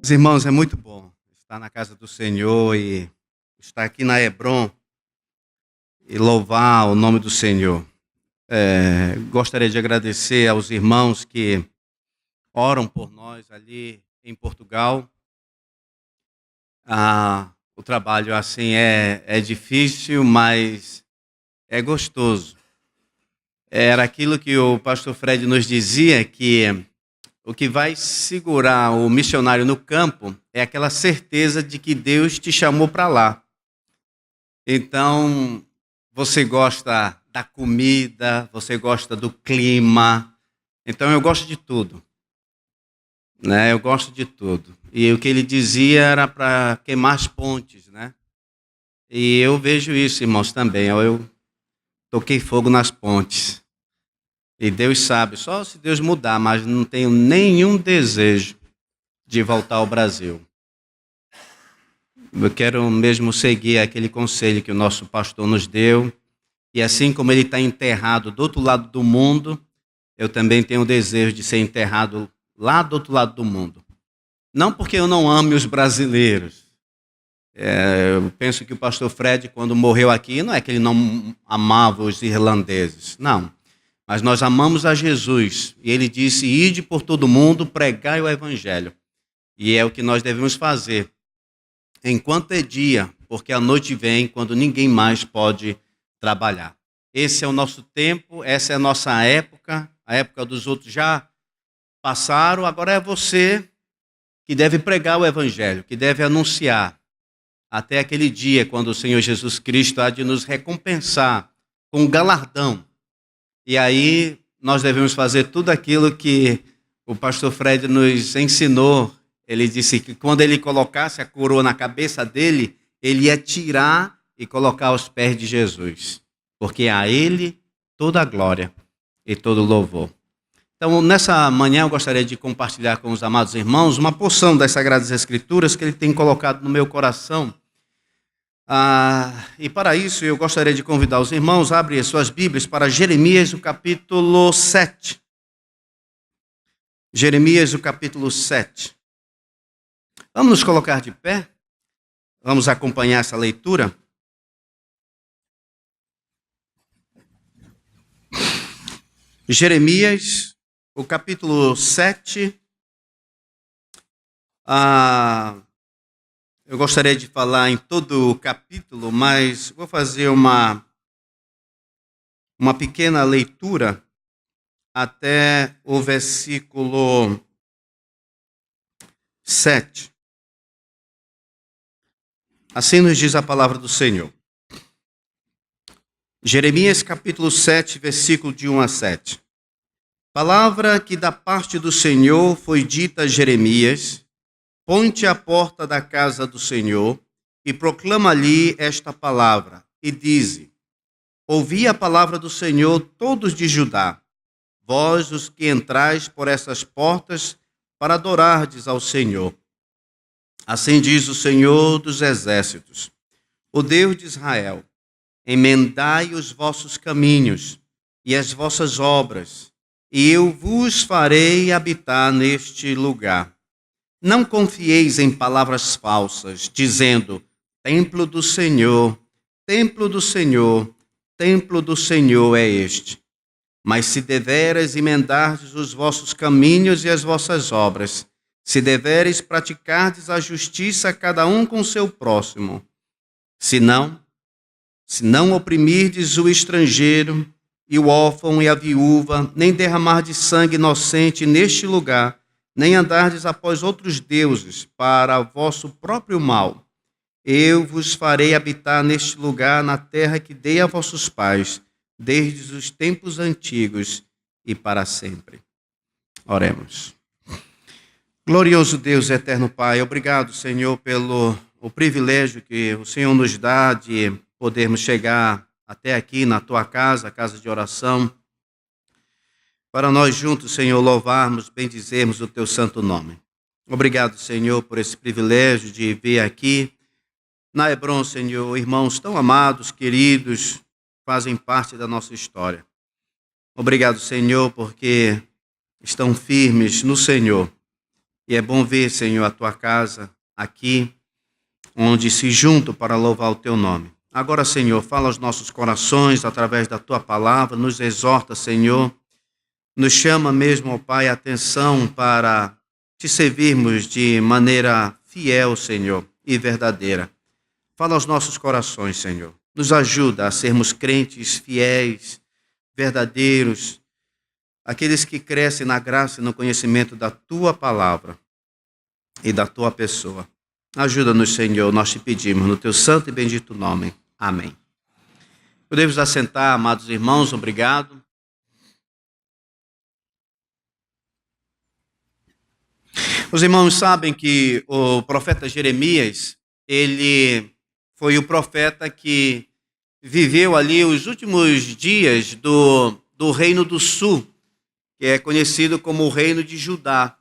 Meus irmãos, é muito bom estar na casa do Senhor e estar aqui na Hebron e louvar o nome do Senhor. Gostaria de agradecer aos irmãos que oram por nós ali em Portugal. O trabalho assim é difícil, mas é gostoso. Era aquilo que o pastor Fred nos dizia, que o que vai segurar o missionário no campo é aquela certeza de que Deus te chamou para lá. Então, você gosta da comida, você gosta do clima. Então, eu gosto de tudo, né? Eu gosto de tudo. E o que ele dizia era para queimar as pontes, né? E eu vejo isso, irmãos, também. Eu toquei fogo nas pontes. E Deus sabe, só se Deus mudar, mas não tenho nenhum desejo de voltar ao Brasil. Eu quero mesmo seguir aquele conselho que o nosso pastor nos deu. E assim como ele está enterrado do outro lado do mundo, eu também tenho o desejo de ser enterrado lá do outro lado do mundo. Não porque eu não ame os brasileiros. Eu penso que o pastor Fred, quando morreu aqui, não é que ele não amava os irlandeses. Não. Mas nós amamos a Jesus. E ele disse, ide por todo mundo, pregai o evangelho. E é o que nós devemos fazer. Enquanto é dia, porque a noite vem quando ninguém mais pode trabalhar. Esse é o nosso tempo, essa é a nossa época, a época dos outros já passaram, agora é você que deve pregar o evangelho, que deve anunciar, até aquele dia quando o Senhor Jesus Cristo há de nos recompensar com galardão. E aí nós devemos fazer tudo aquilo que o pastor Fred nos ensinou. Ele disse que quando ele colocasse a coroa na cabeça dele, ele ia tirar e colocar aos pés de Jesus, porque a ele toda a glória e todo o louvor. Então, nessa manhã eu gostaria de compartilhar com os amados irmãos uma porção das Sagradas Escrituras que ele tem colocado no meu coração. E para isso eu gostaria de convidar os irmãos a abrir suas Bíblias para Jeremias, o capítulo 7. Jeremias, o capítulo 7. Vamos nos colocar de pé? Vamos acompanhar essa leitura? Jeremias, o capítulo 7. Eu gostaria de falar em todo o capítulo, mas vou fazer uma pequena leitura até o versículo 7. Assim nos diz a palavra do Senhor. Jeremias capítulo 7, versículo de 1 a 7. Palavra que da parte do Senhor foi dita a Jeremias: põe-te à porta da casa do Senhor e proclama-lhe esta palavra, e dize: ouvi a palavra do Senhor todos de Judá, vós os que entrais por essas portas para adorardes ao Senhor. Assim diz o Senhor dos exércitos, o Deus de Israel: emendai os vossos caminhos e as vossas obras, e eu vos farei habitar neste lugar. Não confieis em palavras falsas, dizendo: templo do Senhor, templo do Senhor, templo do Senhor é este. Mas se deveras emendardes os vossos caminhos e as vossas obras, se deveres praticardes a justiça cada um com seu próximo, se não oprimirdes o estrangeiro e o órfão e a viúva, nem derramardes sangue inocente neste lugar, nem andardes após outros deuses para vosso próprio mal, eu vos farei habitar neste lugar, na terra que dei a vossos pais, desde os tempos antigos e para sempre. Oremos. Glorioso Deus, eterno Pai, obrigado, Senhor, pelo o privilégio que o Senhor nos dá de podermos chegar até aqui na Tua casa, a casa de oração, para nós juntos, Senhor, louvarmos, bendizermos o Teu santo nome. Obrigado, Senhor, por esse privilégio de vir aqui na Hebron, Senhor, irmãos tão amados, queridos, fazem parte da nossa história. Obrigado, Senhor, porque estão firmes no Senhor E é bom ver, Senhor, a tua casa aqui, onde se juntam para louvar o teu nome. Agora, Senhor, fala aos nossos corações através da tua palavra, nos exorta, Senhor, nos chama mesmo, ó Pai, a atenção para te servirmos de maneira fiel, Senhor, e verdadeira. Fala aos nossos corações, Senhor. Nos ajuda a sermos crentes fiéis, verdadeiros, aqueles que crescem na graça e no conhecimento da tua palavra e da tua pessoa. Ajuda-nos, Senhor, nós te pedimos, no teu santo e bendito nome. Amém. Podemos assentar, amados irmãos, obrigado. Os irmãos sabem que o profeta Jeremias, ele foi o profeta que viveu ali os últimos dias do Reino do Sul, que é conhecido como o Reino de Judá.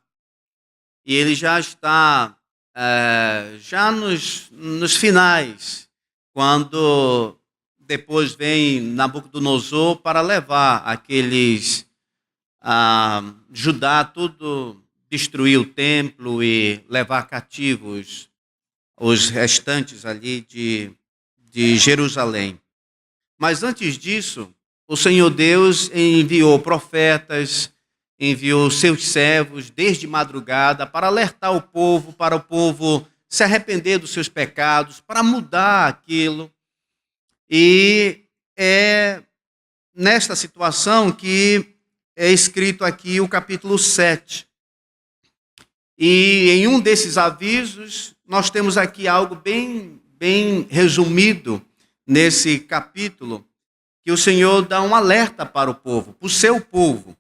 E ele já está já nos finais, quando depois vem Nabucodonosor para levar aqueles Judá, tudo, destruir o templo e levar cativos os restantes ali de Jerusalém. Mas antes disso, o Senhor Deus enviou profetas, enviou seus servos desde madrugada para alertar o povo, para o povo se arrepender dos seus pecados, para mudar aquilo. E é nesta situação que é escrito aqui o capítulo 7. E em um desses avisos, nós temos aqui algo bem resumido nesse capítulo, que o Senhor dá um alerta para o povo, para o seu povo.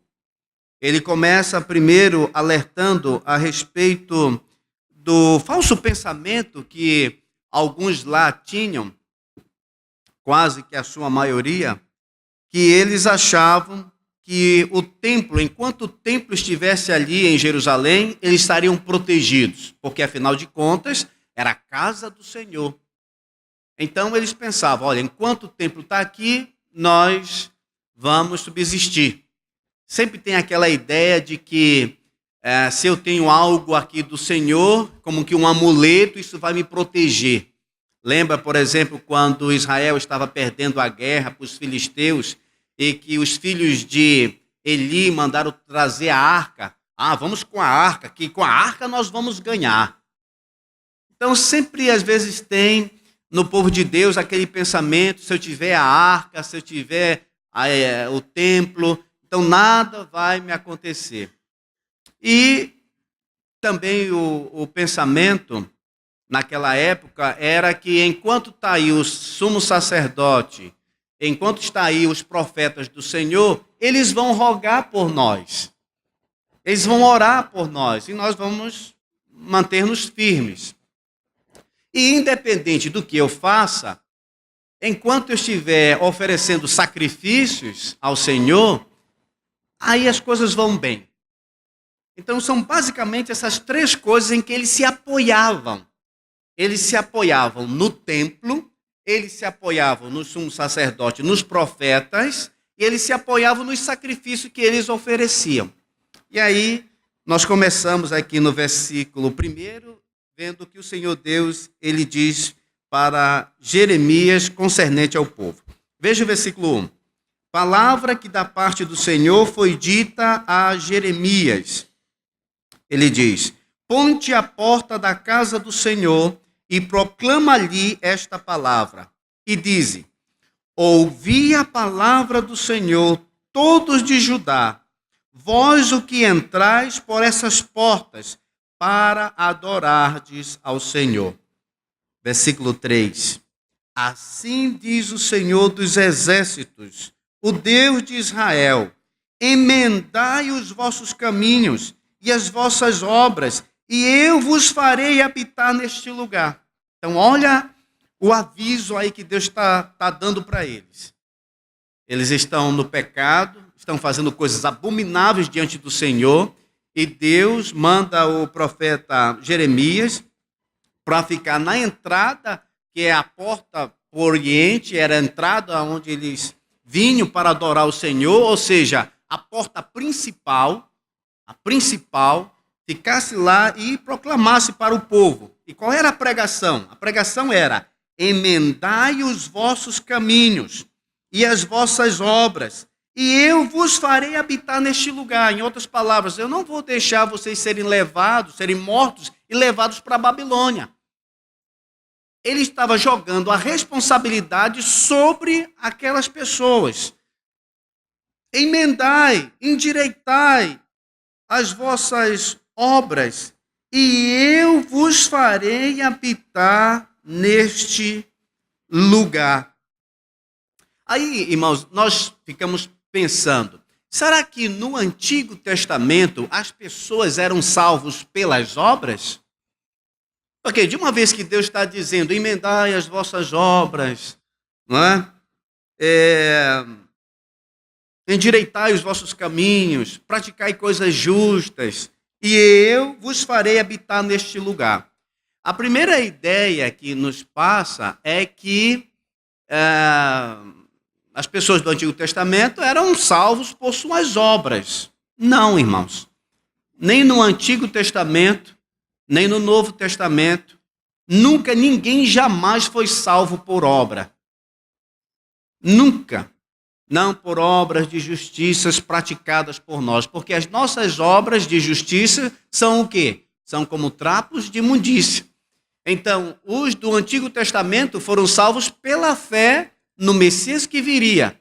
Ele começa primeiro alertando a respeito do falso pensamento que alguns lá tinham, quase que a sua maioria, que eles achavam que o templo, enquanto o templo estivesse ali em Jerusalém, eles estariam protegidos, porque afinal de contas era a casa do Senhor. Então eles pensavam, olha, enquanto o templo está aqui, nós vamos subsistir. Sempre tem aquela ideia de que se eu tenho algo aqui do Senhor, como que um amuleto, isso vai me proteger. Lembra, por exemplo, quando Israel estava perdendo a guerra para os filisteus e que os filhos de Eli mandaram trazer a arca? Vamos com a arca, que com a arca nós vamos ganhar. Então sempre às vezes tem no povo de Deus aquele pensamento, se eu tiver a arca, se eu tiver o templo, então nada vai me acontecer. E também o pensamento naquela época era que enquanto está aí o sumo sacerdote, enquanto está aí os profetas do Senhor, eles vão rogar por nós. Eles vão orar por nós e nós vamos manter-nos firmes. E independente do que eu faça, enquanto eu estiver oferecendo sacrifícios ao Senhor, aí as coisas vão bem. Então são basicamente essas três coisas em que eles se apoiavam. Eles se apoiavam no templo, eles se apoiavam no sumo sacerdote, nos profetas, e eles se apoiavam nos sacrifícios que eles ofereciam. E aí nós começamos aqui no versículo 1, vendo que o Senhor Deus, ele diz para Jeremias concernente ao povo. Veja o versículo 1. Palavra que da parte do Senhor foi dita a Jeremias. Ele diz, ponte à porta da casa do Senhor e proclama ali esta palavra. E dize, ouvi a palavra do Senhor, todos de Judá, vós o que entrais por essas portas, para adorardes ao Senhor. Versículo 3. Assim diz o Senhor dos exércitos, o Deus de Israel, emendai os vossos caminhos e as vossas obras, e eu vos farei habitar neste lugar. Então, olha o aviso aí que Deus está dando para eles. Eles estão no pecado, estão fazendo coisas abomináveis diante do Senhor, e Deus manda o profeta Jeremias para ficar na entrada, que é a porta para o Oriente, era a entrada onde eles vinham para adorar o Senhor, ou seja, a porta principal, ficasse lá e proclamasse para o povo. E qual era a pregação? A pregação era: emendai os vossos caminhos e as vossas obras, e eu vos farei habitar neste lugar. Em outras palavras, eu não vou deixar vocês serem levados, serem mortos e levados para a Babilônia. Ele estava jogando a responsabilidade sobre aquelas pessoas. Emendai, endireitai as vossas obras, e eu vos farei habitar neste lugar. Aí, irmãos, nós ficamos pensando, será que no Antigo Testamento as pessoas eram salvos pelas obras? Porque de uma vez que Deus está dizendo, emendai as vossas obras, não é? Endireitai os vossos caminhos, praticai coisas justas, e eu vos farei habitar neste lugar. A primeira ideia que nos passa é que as pessoas do Antigo Testamento eram salvos por suas obras. Não, irmãos. Nem no Antigo Testamento, nem no Novo Testamento, nunca ninguém jamais foi salvo por obra. Nunca. Não por obras de justiça praticadas por nós, porque as nossas obras de justiça são o quê? São como trapos de imundícia. Então, os do Antigo Testamento foram salvos pela fé no Messias que viria.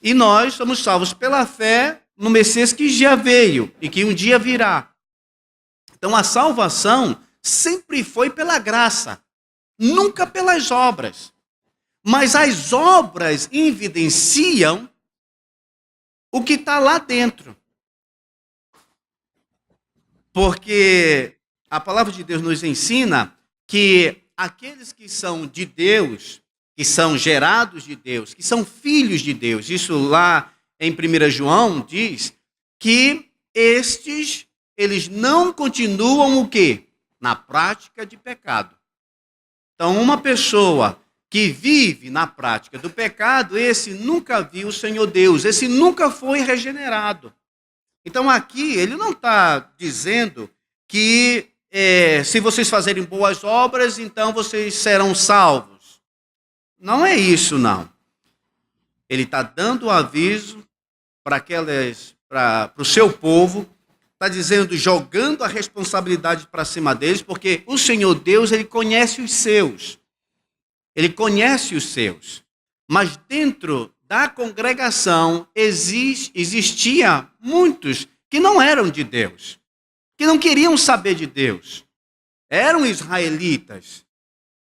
E nós somos salvos pela fé no Messias que já veio e que um dia virá. Então, a salvação sempre foi pela graça, nunca pelas obras. Mas as obras evidenciam o que está lá dentro. Porque a palavra de Deus nos ensina que aqueles que são de Deus, que são gerados de Deus, que são filhos de Deus, isso lá em 1 João diz que estes, eles não continuam o quê? Na prática de pecado. Então, uma pessoa que vive na prática do pecado, esse nunca viu o Senhor Deus, esse nunca foi regenerado. Então aqui ele não está dizendo que se vocês fazerem boas obras, então vocês serão salvos. Não é isso, não. Ele está dando um aviso para o seu povo, está dizendo, jogando a responsabilidade para cima deles, porque o Senhor Deus, ele conhece os seus. Ele conhece os seus, mas dentro da congregação existia muitos que não eram de Deus, que não queriam saber de Deus. Eram israelitas,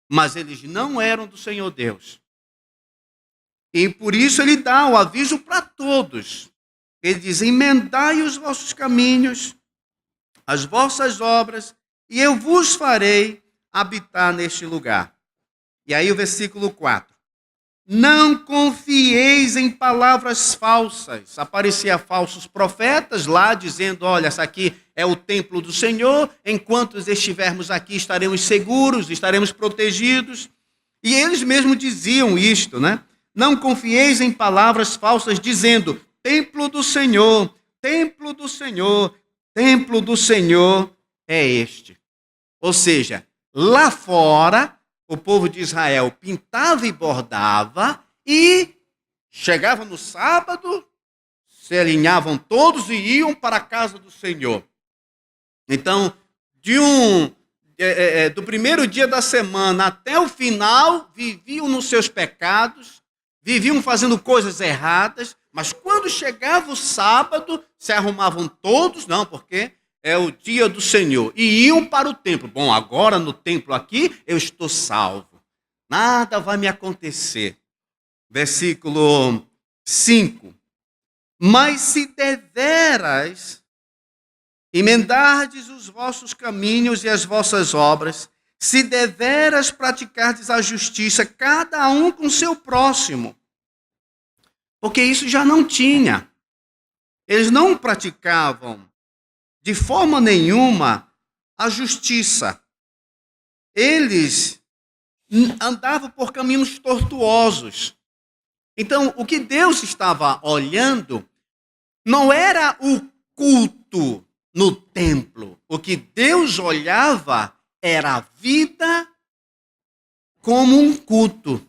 mas eles não eram do Senhor Deus. E por isso ele dá o aviso para todos. Ele diz, emendai os vossos caminhos, as vossas obras, e eu vos farei habitar neste lugar. E aí o versículo 4. Não confieis em palavras falsas. Apareciam falsos profetas lá dizendo, olha, essa aqui é o templo do Senhor, enquanto estivermos aqui estaremos seguros, estaremos protegidos. E eles mesmos diziam isto, né? Não confieis em palavras falsas dizendo, templo do Senhor, templo do Senhor, templo do Senhor é este. Ou seja, lá fora, o povo de Israel pintava e bordava e chegava no sábado, se alinhavam todos e iam para a casa do Senhor. Então, do primeiro dia da semana até o final, viviam nos seus pecados, viviam fazendo coisas erradas, mas quando chegava o sábado, se arrumavam todos, não, porque é o dia do Senhor, e iam para o templo. Bom, agora no templo aqui eu estou salvo. Nada vai me acontecer. Versículo 5. Mas se deveras emendardes os vossos caminhos e as vossas obras, se deveras praticardes a justiça, cada um com seu próximo. Porque isso já não tinha. Eles não praticavam de forma nenhuma a justiça. Eles andavam por caminhos tortuosos. Então, o que Deus estava olhando não era o culto no templo. olhava era a vida como um culto.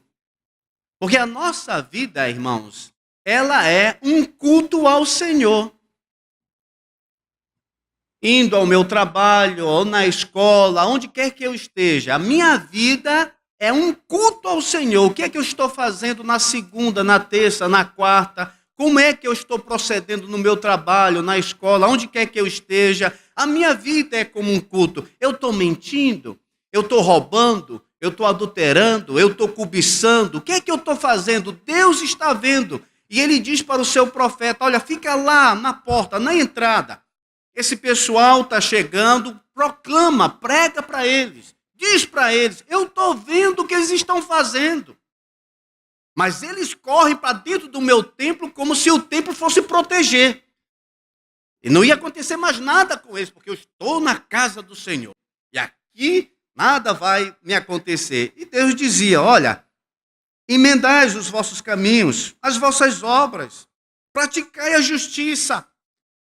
Porque a nossa vida, irmãos, ela é um culto ao Senhor. Indo ao meu trabalho, ou na escola, onde quer que eu esteja, a minha vida é um culto ao Senhor. O que é que eu estou fazendo na segunda, na terça, na quarta? Como é que eu estou procedendo no meu trabalho, na escola, onde quer que eu esteja? A minha vida é como um culto. Eu estou mentindo? Eu estou roubando? Eu estou adulterando? Eu estou cobiçando? O que é que eu estou fazendo? Deus está vendo. E ele diz para o seu profeta, olha, fica lá na porta, na entrada. Esse pessoal está chegando, proclama, prega para eles. Diz para eles, eu estou vendo o que eles estão fazendo. Mas eles correm para dentro do meu templo como se o templo fosse proteger. E não ia acontecer mais nada com eles, porque eu estou na casa do Senhor. E aqui nada vai me acontecer. E Deus dizia, olha, emendai os vossos caminhos, as vossas obras, praticai a justiça.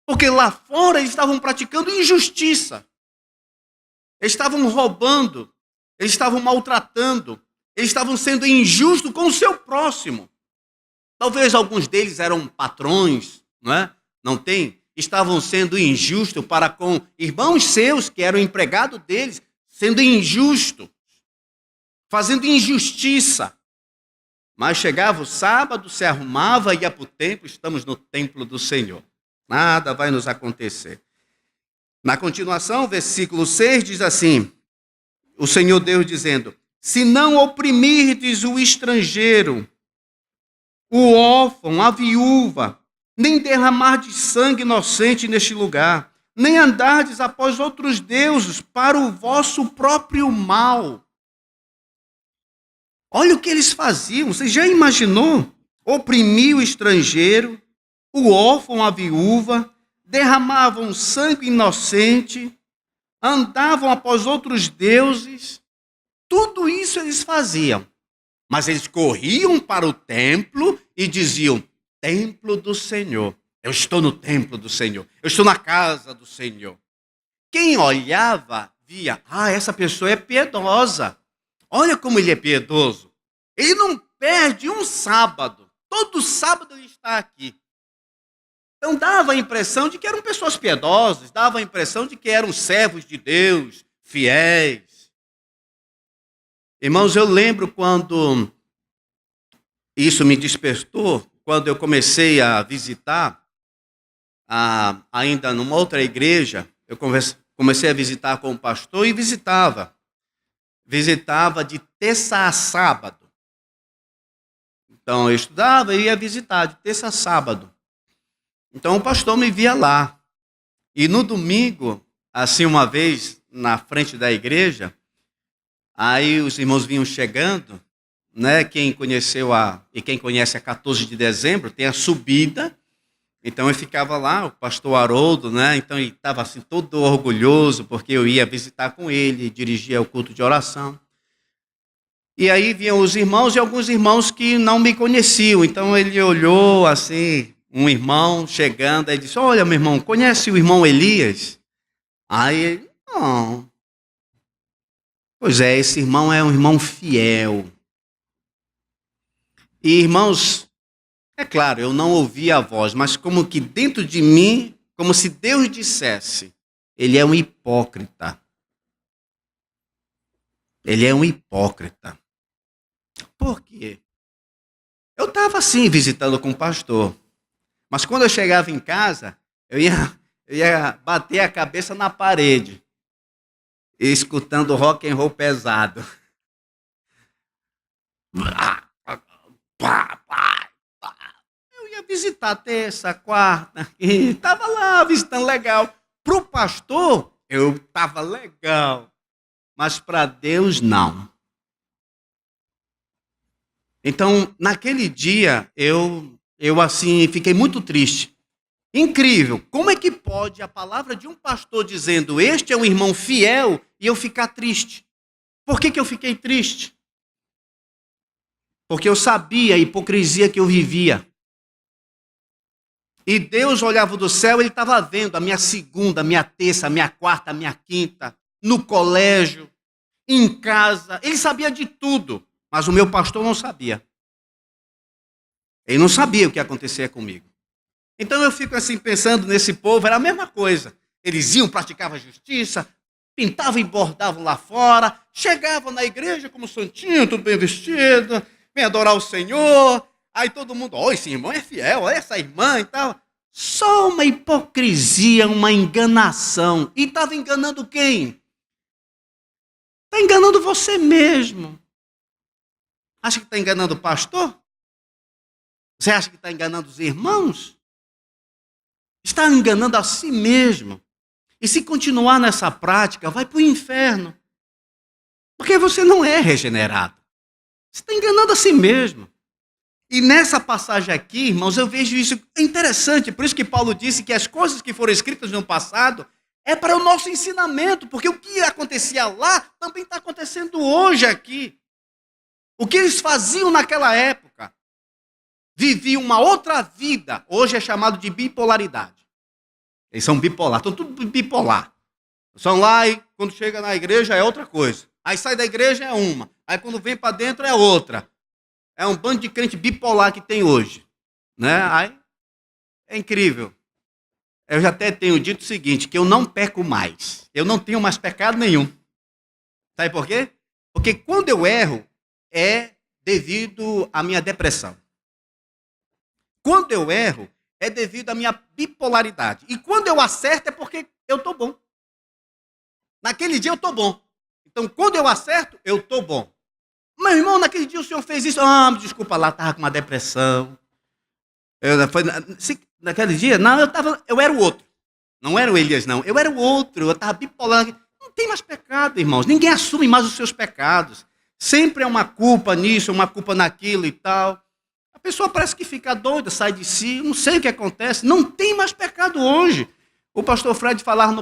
Porque lá fora eles estavam praticando injustiça. Eles estavam roubando, eles estavam maltratando, eles estavam sendo injustos com o seu próximo. Talvez alguns deles eram patrões, não é? Não tem? Estavam sendo injustos para com irmãos seus, que eram empregados deles, sendo injustos, fazendo injustiça. Mas chegava o sábado, se arrumava, ia para o templo, estamos no templo do Senhor. Nada vai nos acontecer. Na continuação, versículo 6 diz assim, o Senhor Deus dizendo, se não oprimirdes o estrangeiro, o órfão, a viúva, nem derramardes sangue inocente neste lugar, nem andardes após outros deuses para o vosso próprio mal. Olha o que eles faziam, você já imaginou? Oprimir o estrangeiro, o órfão, a viúva, derramavam sangue inocente, andavam após outros deuses, tudo isso eles faziam. Mas eles corriam para o templo e diziam, templo do Senhor, eu estou no templo do Senhor, eu estou na casa do Senhor. Quem olhava, via, essa pessoa é piedosa, olha como ele é piedoso. Ele não perde um sábado, todo sábado ele está aqui. Então dava a impressão de que eram pessoas piedosas, dava a impressão de que eram servos de Deus, fiéis. Irmãos, eu lembro quando isso me despertou, quando eu comecei a visitar, ainda numa outra igreja, eu comecei a visitar com o pastor e visitava de terça a sábado. Então eu estudava e ia visitar de terça a sábado. Então o pastor me via lá. E no domingo, assim uma vez, na frente da igreja, aí os irmãos vinham chegando, né? Quem conheceu e quem conhece a 14 de dezembro, tem a subida. Então eu ficava lá, o pastor Haroldo, né? Então ele estava assim todo orgulhoso, porque eu ia visitar com ele, dirigia o culto de oração. E aí vinham os irmãos e alguns irmãos que não me conheciam. Então ele olhou assim, um irmão chegando, aí disse, olha meu irmão, conhece o irmão Elias? Aí ele, não. Pois é, esse irmão é um irmão fiel. E irmãos, é claro, eu não ouvia a voz, mas como que dentro de mim, como se Deus dissesse, ele é um hipócrita. Ele é um hipócrita. Por quê? Eu estava assim, visitando com o pastor. Mas quando eu chegava em casa, eu ia bater a cabeça na parede, escutando rock and roll pesado. Eu ia visitar terça, quarta, e estava lá visitando legal. Para o pastor, eu estava legal, mas para Deus, não. Então, naquele dia, eu assim, fiquei muito triste. Incrível, como é que pode a palavra de um pastor dizendo, este é um irmão fiel, e eu ficar triste? Por que eu fiquei triste? Porque eu sabia a hipocrisia que eu vivia. E Deus olhava do céu, ele estava vendo a minha segunda, a minha terça, a minha quarta, a minha quinta, no colégio, em casa. Ele sabia de tudo, mas o meu pastor não sabia. Ele não sabia o que acontecia comigo. Então eu fico assim pensando nesse povo, era a mesma coisa. Eles iam, praticavam justiça, pintavam e bordavam lá fora, chegavam na igreja como santinho, tudo bem vestido, vem adorar o Senhor. Aí todo mundo, esse irmão é fiel, olha essa irmã e tal. Só uma hipocrisia, uma enganação. E estava enganando quem? Está enganando você mesmo. Acha que está enganando o pastor? Você acha que está enganando os irmãos? Está enganando a si mesmo. E se continuar nessa prática, vai para o inferno. Porque você não é regenerado. Você está enganando a si mesmo. E nessa passagem aqui, irmãos, eu vejo isso interessante. Por isso que Paulo disse que as coisas que foram escritas no passado é para o nosso ensinamento. Porque o que acontecia lá também está acontecendo hoje aqui. O que eles faziam naquela época. Viviam uma outra vida. Hoje é chamado de bipolaridade. Eles são bipolar, estão tudo bipolar. São lá e quando chega na igreja é outra coisa. Aí sai da igreja é uma. Aí quando vem para dentro é outra. É um bando de crente bipolar que tem hoje. Né? Aí é incrível. Eu já até tenho dito o seguinte, que eu não peco mais. Eu não tenho mais pecado nenhum. Sabe por quê? Porque quando eu erro, é devido à minha depressão. Quando eu erro, é devido à minha bipolaridade. E quando eu acerto, é porque eu estou bom. Naquele dia eu estou bom. Então, quando eu acerto, eu estou bom. Meu irmão, naquele dia o senhor fez isso. Desculpa lá, estava com uma depressão. Naquele dia, não, eu era o outro. Não era o Elias, não. Eu era o outro, eu estava bipolar. Não tem mais pecado, irmãos. Ninguém assume mais os seus pecados. Sempre é uma culpa nisso, uma culpa naquilo e tal. A pessoa parece que fica doida, sai de si, não sei o que acontece. Não tem mais pecado hoje. O pastor Fred falava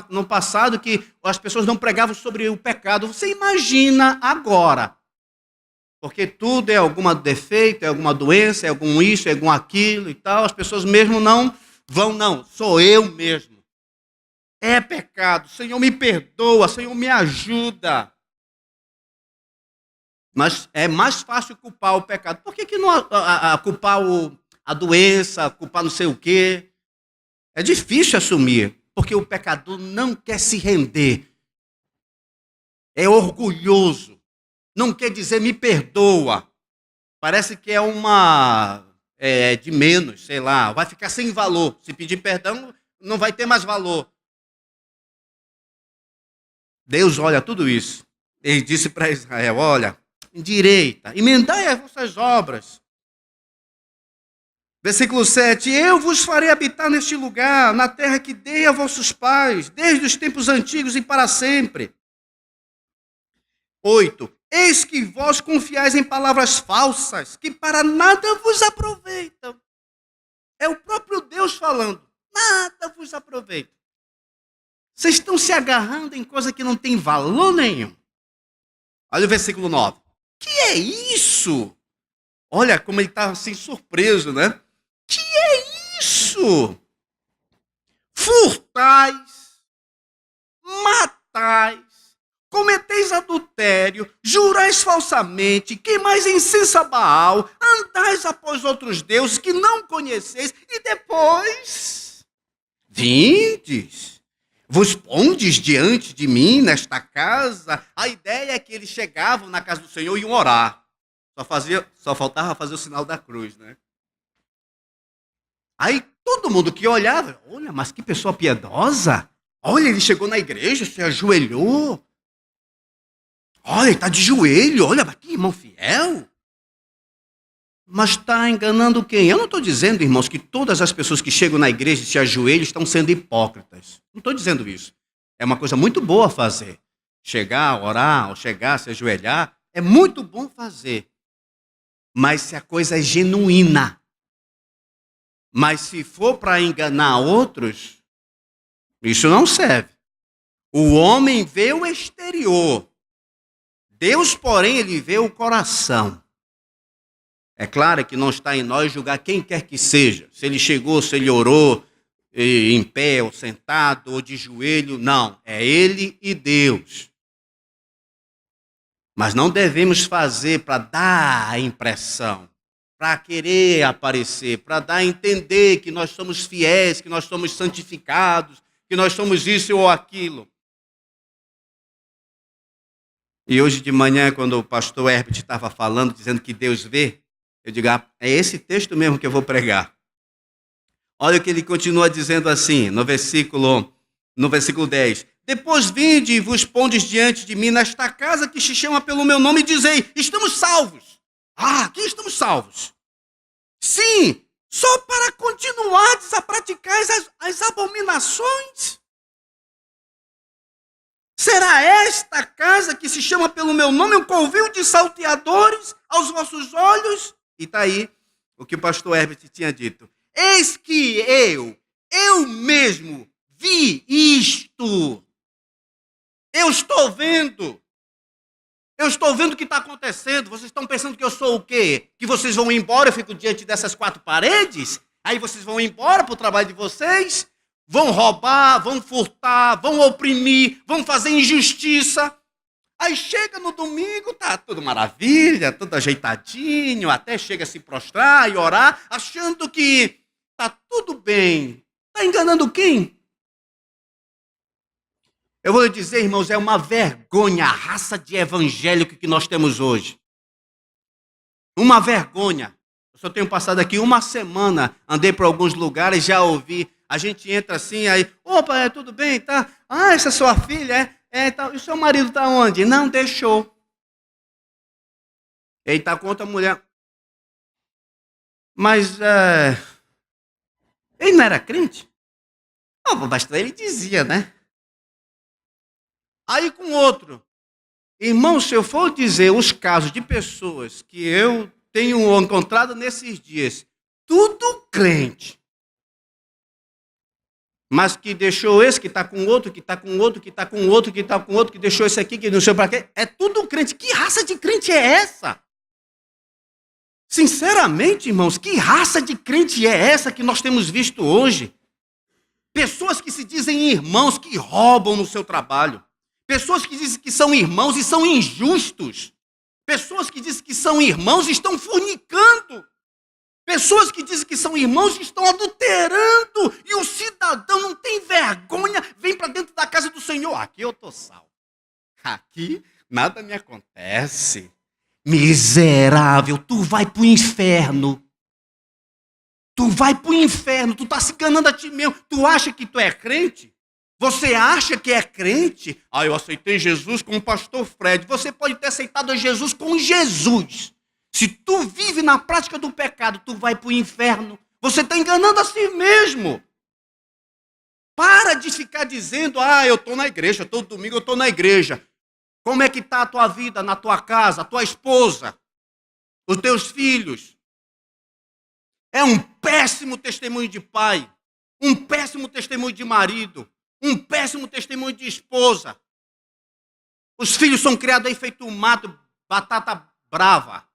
no passado que as pessoas não pregavam sobre o pecado. Você imagina agora. Porque tudo é algum defeito, é alguma doença, é algum isso, é algum aquilo e tal. As pessoas mesmo não vão, não. Sou eu mesmo. É pecado. Senhor, me perdoa. Senhor, me ajuda. Mas é mais fácil culpar o pecado. Por que não culpar a doença, culpar não sei o quê? É difícil assumir, porque o pecador não quer se render. É orgulhoso. Não quer dizer me perdoa. Parece que é de menos, sei lá. Vai ficar sem valor. Se pedir perdão, não vai ter mais valor. Deus olha tudo isso. Ele disse para Israel, olha, endireita, emendai as vossas obras. Versículo 7, eu vos farei habitar neste lugar, na terra que dei a vossos pais, desde os tempos antigos e para sempre. 8, eis que vós confiais em palavras falsas, que para nada vos aproveitam. É o próprio Deus falando, nada vos aproveita. Vocês estão se agarrando em coisa que não tem valor nenhum. Olha o versículo 9. Que é isso? Olha como ele está assim surpreso, né? Que é isso? Furtais, matais, cometeis adultério, jurais falsamente, queimais incenso a Baal, andais após outros deuses que não conheceis, e depois vindes, vos pondes diante de mim nesta casa. A ideia é que eles chegavam na casa do Senhor e iam orar. Só faltava fazer o sinal da cruz, né? Aí todo mundo que olhava, olha, mas que pessoa piedosa. Olha, ele chegou na igreja, se ajoelhou. Olha, ele está de joelho, olha, que irmão fiel. Mas está enganando quem? Eu não estou dizendo, irmãos, que todas as pessoas que chegam na igreja e se ajoelham estão sendo hipócritas. Não estou dizendo isso. É uma coisa muito boa fazer. Chegar, orar, ou chegar, se ajoelhar, é muito bom fazer. Mas se a coisa é genuína. Mas se for para enganar outros, isso não serve. O homem vê o exterior. Deus, porém, ele vê o coração. É claro que não está em nós julgar quem quer que seja. Se ele chegou, se ele orou, em pé, ou sentado, ou de joelho. Não, é ele e Deus. Mas não devemos fazer para dar a impressão, para querer aparecer, para dar a entender que nós somos fiéis, que nós somos santificados, que nós somos isso ou aquilo. E hoje de manhã, quando o pastor Herbert estava falando, dizendo que Deus vê, eu digo, é esse texto mesmo que eu vou pregar. Olha o que ele continua dizendo assim, no versículo 10. Depois vinde e vos pondes diante de mim nesta casa que se chama pelo meu nome e dizei, estamos salvos. Aqui estamos salvos. Sim, só para continuardes a praticar as abominações. Será esta casa que se chama pelo meu nome um covil de salteadores aos vossos olhos? E está aí o que o pastor Herbert tinha dito. Eis que eu mesmo vi isto. Eu estou vendo. Eu estou vendo o que está acontecendo. Vocês estão pensando que eu sou o quê? Que vocês vão embora, eu fico diante dessas 4 paredes? Aí vocês vão embora para o trabalho de vocês? Vão roubar, vão furtar, vão oprimir, vão fazer injustiça. Aí chega no domingo, tá tudo maravilha, tudo ajeitadinho, até chega a se prostrar e orar, achando que tá tudo bem. Está enganando quem? Eu vou lhe dizer, irmãos, é uma vergonha a raça de evangélico que nós temos hoje. Uma vergonha. Eu só tenho passado aqui uma semana, andei por alguns lugares, já ouvi. A gente entra assim, aí, opa, tudo bem, tá? Essa é sua filha, tá. E o seu marido está onde? Não deixou. Ele está com outra mulher. Mas, ele não era crente? O pastor, ele dizia, né? Aí com outro. Irmão, se eu for dizer os casos de pessoas que eu tenho encontrado nesses dias, tudo crente. Mas que deixou esse, que está com outro, que está com outro, que está com outro, que está com outro, que deixou esse aqui, que não sei para quê. É tudo crente. Que raça de crente é essa? Sinceramente, irmãos, que raça de crente é essa que nós temos visto hoje? Pessoas que se dizem irmãos, que roubam no seu trabalho. Pessoas que dizem que são irmãos e são injustos. Pessoas que dizem que são irmãos e estão fornicando. Pessoas que dizem que são irmãos e estão adulterando. E o cidadão não tem vergonha, vem para dentro da casa do Senhor. Aqui eu estou salvo. Aqui nada me acontece. Miserável, tu vai para o inferno. Tu vai para o inferno, tu está se enganando a ti mesmo. Tu acha que tu é crente? Você acha que é crente? Eu aceitei Jesus com o pastor Fred. Você pode ter aceitado Jesus com Jesus. Se tu vive na prática do pecado, tu vai para o inferno. Você está enganando a si mesmo. Para de ficar dizendo, eu estou na igreja, todo domingo eu estou na igreja. Como é que está a tua vida na tua casa, a tua esposa, os teus filhos? É um péssimo testemunho de pai, um péssimo testemunho de marido, um péssimo testemunho de esposa. Os filhos são criados aí feito um mato, batata brava.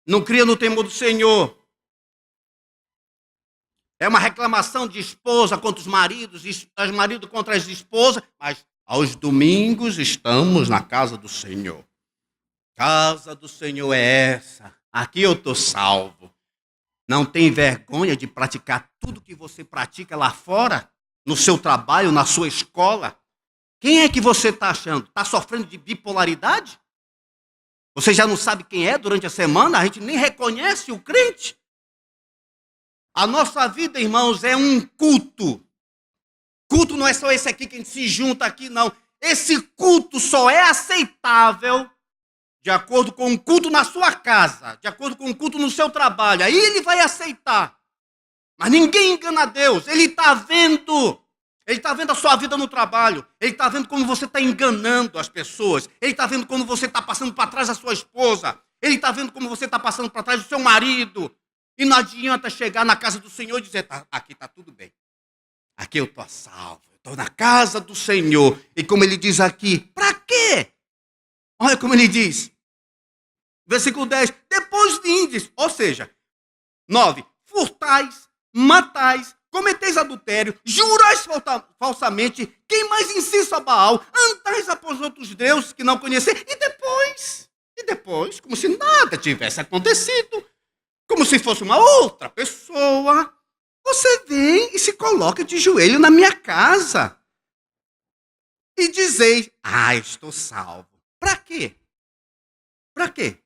Não cria no temor do Senhor. É uma reclamação de esposa contra os maridos, os maridos contra as esposas, mas aos domingos estamos na casa do Senhor. Casa do Senhor é essa. Aqui eu estou salvo. Não tem vergonha de praticar tudo que você pratica lá fora? No seu trabalho, na sua escola? Quem é que você está achando? Está sofrendo de bipolaridade? Você já não sabe quem é durante a semana? A gente nem reconhece o crente. A nossa vida, irmãos, é um culto. Culto não é só esse aqui que a gente se junta aqui, não. Esse culto só é aceitável de acordo com o culto na sua casa, de acordo com o culto no seu trabalho. Aí ele vai aceitar. Mas ninguém engana Deus. Ele está vendo. Ele está vendo a sua vida no trabalho. Ele está vendo como você está enganando as pessoas. Ele está vendo como você está passando para trás da sua esposa. Ele está vendo como você está passando para trás do seu marido. E não adianta chegar na casa do Senhor e dizer, aqui está tudo bem. Aqui eu estou salvo. Estou na casa do Senhor. E como ele diz aqui, para quê? Olha como ele diz. Versículo 10. Depois vindes. Ou seja, 9. Furtais, matais, cometeis adultério, jurais falsamente, queimais incenso a Baal, andais após outros deuses que não conheceis, e depois, como se nada tivesse acontecido, como se fosse uma outra pessoa, você vem e se coloca de joelho na minha casa e dizeis, estou salvo. Para quê? Para quê?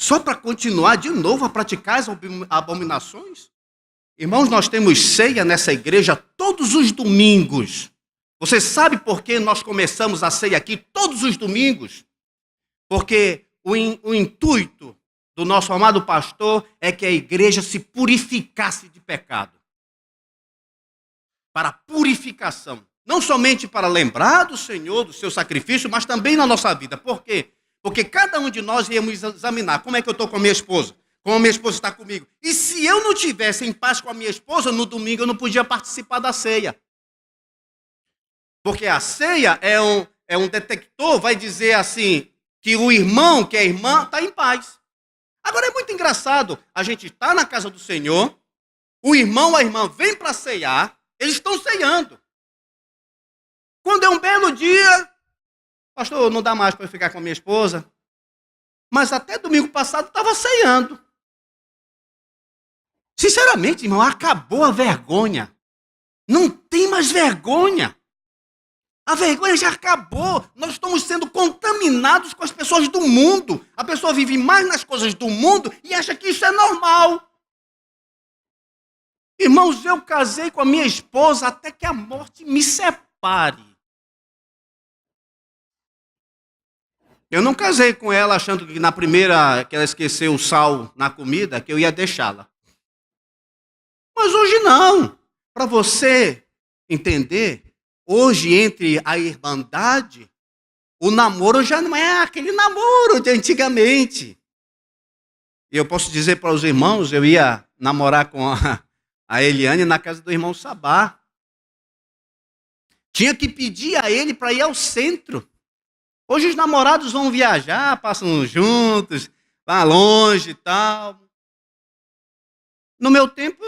Só para continuar de novo a praticar as abominações? Irmãos, nós temos ceia nessa igreja todos os domingos. Você sabe por que nós começamos a ceia aqui todos os domingos? Porque o intuito do nosso amado pastor é que a igreja se purificasse de pecado. Para purificação. Não somente para lembrar do Senhor, do seu sacrifício, mas também na nossa vida. Por quê? Porque cada um de nós íamos examinar como é que eu estou com a minha esposa, como a minha esposa está comigo. E se eu não estivesse em paz com a minha esposa, no domingo eu não podia participar da ceia. Porque a ceia é um detector, vai dizer assim, que o irmão, que a irmã, está em paz. Agora é muito engraçado, a gente está na casa do Senhor, o irmão, a irmã vem para ceiar, eles estão ceiando. Quando é um belo dia, pastor, não dá mais para eu ficar com a minha esposa, mas até domingo passado estava ceiando. Sinceramente, irmão, acabou a vergonha. Não tem mais vergonha. A vergonha já acabou. Nós estamos sendo contaminados com as pessoas do mundo. A pessoa vive mais nas coisas do mundo e acha que isso é normal. Irmãos, eu casei com a minha esposa até que a morte me separe. Eu não casei com ela achando que na primeira que ela esqueceu o sal na comida, que eu ia deixá-la. Mas hoje não. Para você entender, hoje entre a irmandade, o namoro já não é aquele namoro de antigamente. E eu posso dizer para os irmãos, eu ia namorar com a Eliane na casa do irmão Sabá. Tinha que pedir a ele para ir ao centro. Hoje os namorados vão viajar, passam juntos, vão longe e tal. No meu tempo,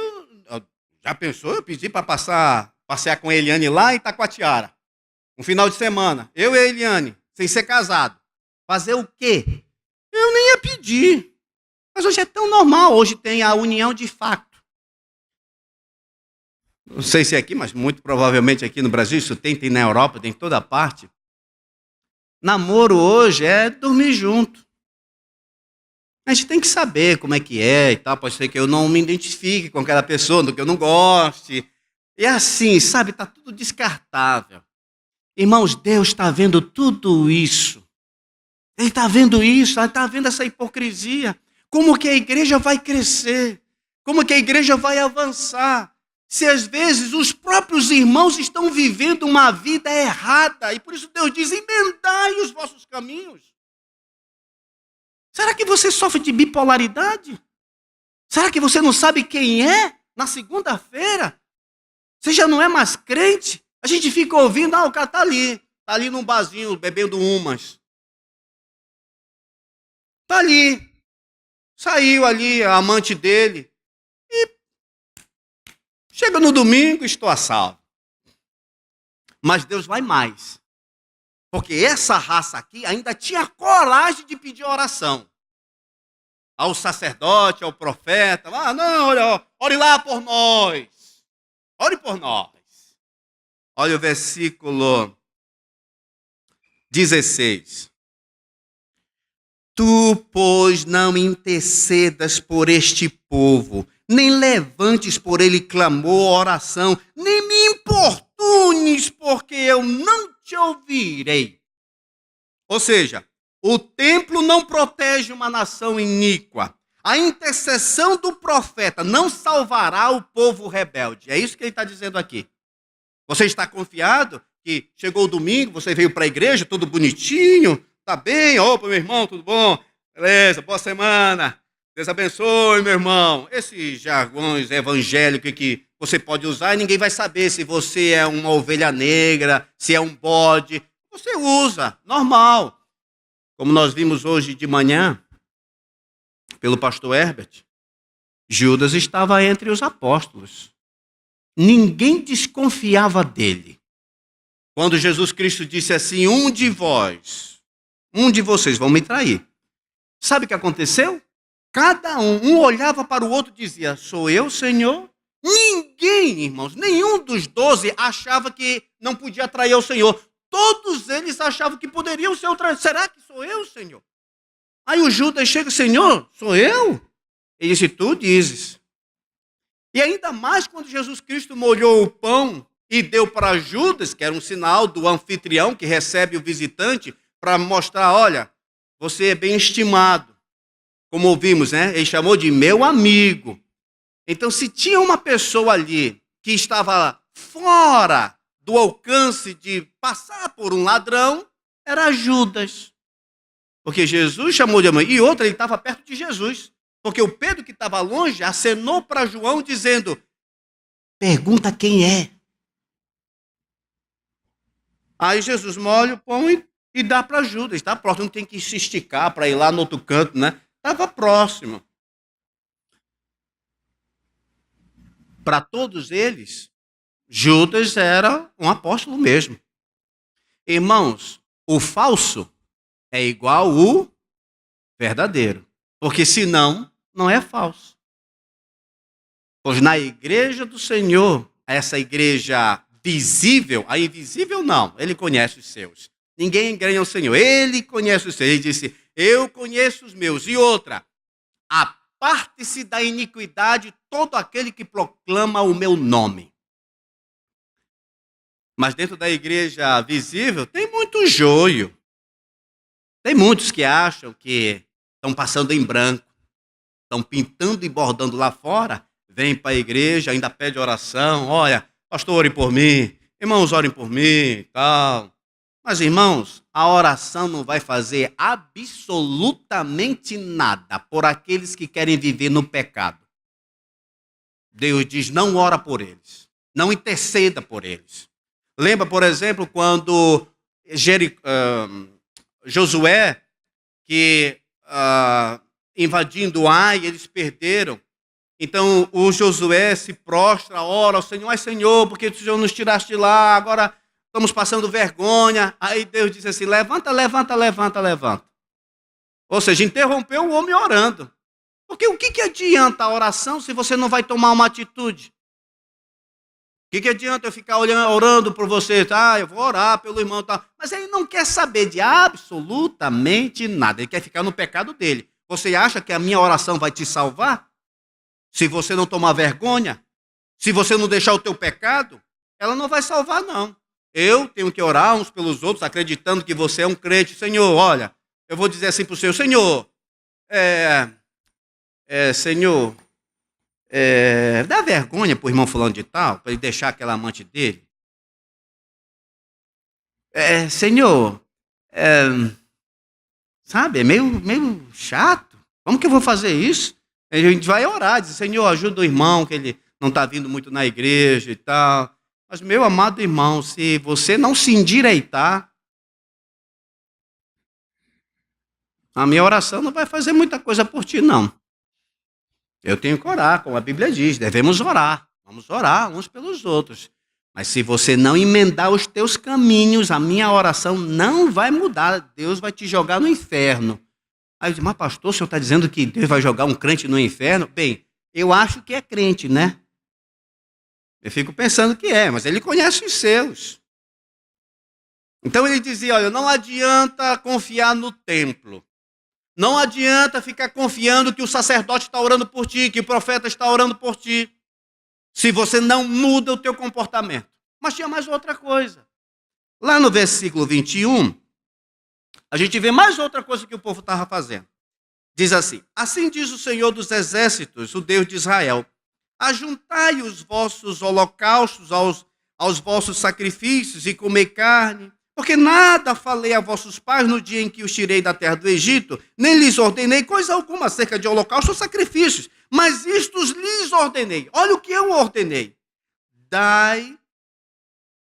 já pensou? Eu pedi para passear com a Eliane lá em Itacoatiara. Um final de semana. Eu e a Eliane, sem ser casado. Fazer o quê? Eu nem ia pedir. Mas hoje é tão normal. Hoje tem a união de facto. Não sei se é aqui, mas muito provavelmente aqui no Brasil, isso tem na Europa, tem em toda parte. Namoro hoje é dormir junto. A gente tem que saber como é que é e tal. Pode ser que eu não me identifique com aquela pessoa, que eu não goste. E assim, sabe, está tudo descartável. Irmãos, Deus está vendo tudo isso. Ele está vendo isso, ele está vendo essa hipocrisia. Como que a igreja vai crescer? Como que a igreja vai avançar? Se às vezes os próprios irmãos estão vivendo uma vida errada. E por isso Deus diz, emendai os vossos caminhos. Será que você sofre de bipolaridade? Será que você não sabe quem é na segunda-feira? Você já não é mais crente? A gente fica ouvindo, o cara está ali num barzinho, bebendo umas. Está ali, saiu ali a amante dele, e chega no domingo, estou a salvo. Mas Deus vai mais, porque essa raça aqui ainda tinha coragem de pedir oração. Ao sacerdote, ao profeta, não, ore lá por nós. Ore por nós. Olha o versículo 16. Tu, pois, não intercedas por este povo, nem levantes por ele clamor, oração, nem me importunes, porque eu não te ouvirei. Ou seja, o templo não protege uma nação iníqua. A intercessão do profeta não salvará o povo rebelde. É isso que ele está dizendo aqui. Você está confiado que chegou o domingo, você veio para a igreja, todo bonitinho, tá bem? Opa, meu irmão, tudo bom? Beleza, boa semana. Deus abençoe, meu irmão. Esses jargões evangélicos que você pode usar e ninguém vai saber se você é uma ovelha negra, se é um bode. Você usa, normal. Como nós vimos hoje de manhã, pelo pastor Herbert, Judas estava entre os apóstolos. ninguém desconfiava dele. Quando Jesus Cristo disse assim, um de vocês vão me trair. Sabe o que aconteceu? Cada um olhava para o outro e dizia, sou eu, Senhor? Ninguém, irmãos, nenhum dos 12 achava que não podia trair o Senhor. Todos eles achavam que poderiam ser o traidor. Será que sou eu, Senhor? Aí o Judas chega, Senhor, sou eu? Ele disse, tu dizes. E ainda mais quando Jesus Cristo molhou o pão e deu para Judas, que era um sinal do anfitrião que recebe o visitante, para mostrar, olha, você é bem estimado. Como ouvimos, né? Ele chamou de meu amigo. Então, se tinha uma pessoa ali que estava fora do alcance de passar por um ladrão, era Judas. Porque Jesus chamou de amigo. E outra, ele estava perto de Jesus. Porque o Pedro, que estava longe, acenou para João dizendo, pergunta quem é. Aí Jesus molha o pão e dá para Judas. Está próximo, não tem que se esticar para ir lá no outro canto, né? Estava próximo. Para todos eles, Judas era um apóstolo mesmo. Irmãos, o falso é igual ao verdadeiro. Porque senão, não é falso. Pois na igreja do Senhor, essa igreja visível, a invisível não, ele conhece os seus. Ninguém engana o Senhor, ele conhece os seus. Ele disse, eu conheço os meus. E outra, aparte-se da iniquidade todo aquele que proclama o meu nome. Mas dentro da igreja visível tem muito joio. Tem muitos que acham que estão passando em branco, estão pintando e bordando lá fora, vêm para a igreja, ainda pede oração, olha, pastor, orem por mim, irmãos, orem por mim e tal. Mas, irmãos, a oração não vai fazer absolutamente nada por aqueles que querem viver no pecado. Deus diz, não ora por eles, não interceda por eles. Lembra, por exemplo, quando Josué, que invadindo Ai, eles perderam. Então o Josué se prostra, ora ao Senhor, ai Senhor, porque o Senhor nos tiraste de lá, agora estamos passando vergonha. Aí Deus disse assim, levanta, levanta, levanta, levanta. Ou seja, interrompeu o homem orando. Porque o que adianta a oração se você não vai tomar uma atitude? O que adianta eu ficar orando por você? Eu vou orar pelo irmão. Tá? Mas ele não quer saber de absolutamente nada. Ele quer ficar no pecado dele. Você acha que a minha oração vai te salvar? Se você não tomar vergonha? Se você não deixar o teu pecado? Ela não vai salvar, não. Eu tenho que orar uns pelos outros, acreditando que você é um crente. Senhor, olha, eu vou dizer assim para o Senhor, Senhor, Senhor, dá vergonha para o irmão fulano de tal, para ele deixar aquela amante dele? Senhor, sabe, é meio chato. Como que eu vou fazer isso? A gente vai orar, diz, Senhor, ajuda o irmão, que ele não está vindo muito na igreja e tal. Mas, meu amado irmão, se você não se endireitar, a minha oração não vai fazer muita coisa por ti, não. Eu tenho que orar, como a Bíblia diz, devemos orar. Vamos orar uns pelos outros. Mas se você não emendar os teus caminhos, a minha oração não vai mudar. Deus vai te jogar no inferno. Aí eu digo, mas pastor, o senhor está dizendo que Deus vai jogar um crente no inferno? Bem, eu acho que é crente, né? Eu fico pensando que mas ele conhece os seus. Então ele dizia, olha, não adianta confiar no templo. Não adianta ficar confiando que o sacerdote está orando por ti, que o profeta está orando por ti, se você não muda o teu comportamento. Mas tinha mais outra coisa. Lá no versículo 21, a gente vê mais outra coisa que o povo estava fazendo. Diz assim, assim diz o Senhor dos Exércitos, o Deus de Israel, ajuntai os vossos holocaustos aos vossos sacrifícios e comei carne, porque nada falei a vossos pais no dia em que os tirei da terra do Egito, nem lhes ordenei coisa alguma acerca de holocausto ou sacrifícios, mas isto lhes ordenei. Olha o que eu ordenei. Dai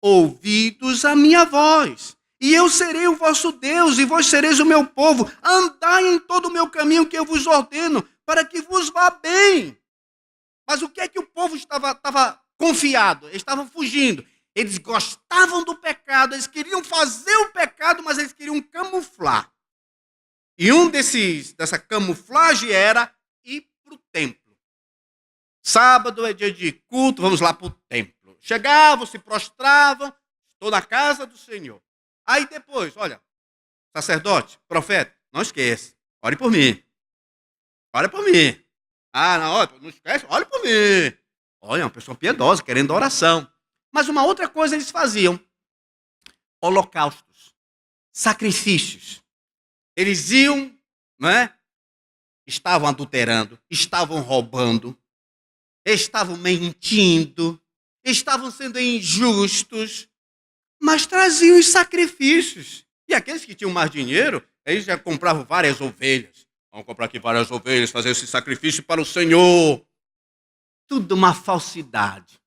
ouvidos à minha voz, e eu serei o vosso Deus, e vós sereis o meu povo. Andai em todo o meu caminho que eu vos ordeno, para que vos vá bem. Mas o que é que o povo estava confiados, eles estavam fugindo. Eles gostavam do pecado, eles queriam fazer o pecado, mas eles queriam camuflar. E dessa camuflagem era ir para o templo. Sábado é dia de culto, vamos lá para o templo. Chegavam, se prostravam, estou na casa do Senhor. Aí depois, olha, sacerdote, profeta, não esqueça, ore por mim. Ore por mim. Ah, não esquece, ore por mim. Olha, uma pessoa piedosa, querendo oração. Mas uma outra coisa eles faziam: holocaustos, sacrifícios. Eles iam, não é? Estavam adulterando, estavam roubando, estavam mentindo, estavam sendo injustos, mas traziam os sacrifícios. E aqueles que tinham mais dinheiro, eles já compravam várias ovelhas. Vamos comprar aqui várias ovelhas, fazer esse sacrifício para o Senhor. Tudo uma falsidade.